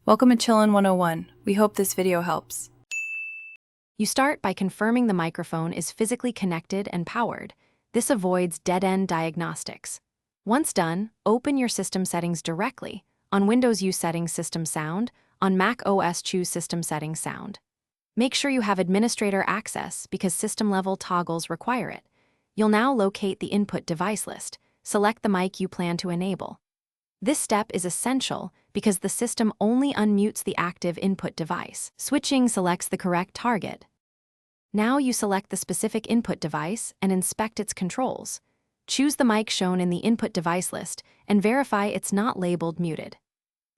Welcome to Chillin' 101. We hope this video helps. You start by confirming the microphone is physically connected and powered. This avoids dead-end diagnostics. Once done, open your system settings directly. On Windows, use Settings System Sound. On Mac OS, choose System Settings Sound. Make sure you have administrator access because system-level toggles require it. You'll now locate the input device list. Select the mic you plan to enable. This step is essential because the system only unmutes the active input device. Switching selects the correct target. Now you select the specific input device and inspect its controls. Choose the mic shown in the input device list and verify it's not labeled muted.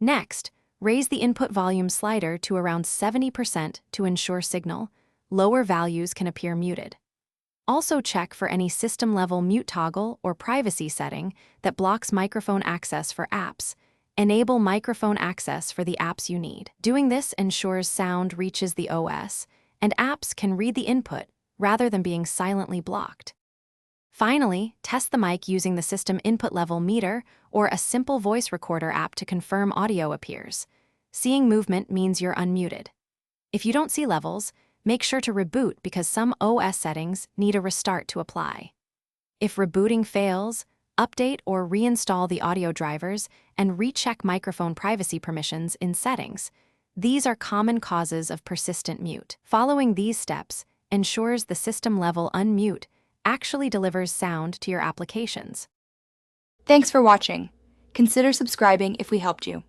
Next, raise the input volume slider to around 70% to ensure signal. Lower values can appear muted. Also check for any system-level mute toggle or privacy setting that blocks microphone access for apps. Enable microphone access for the apps you need. Doing this ensures sound reaches the OS, and apps can read the input rather than being silently blocked. Finally, test the mic using the system input level meter or a simple voice recorder app to confirm audio appears. Seeing movement means you're unmuted. If you don't see levels, make sure to reboot because some OS settings need a restart to apply. If rebooting fails, update or reinstall the audio drivers and recheck microphone privacy permissions in settings. These are common causes of persistent mute. Following these steps ensures the system-level unmute actually delivers sound to your applications. Thanks for watching. Consider subscribing if we helped you.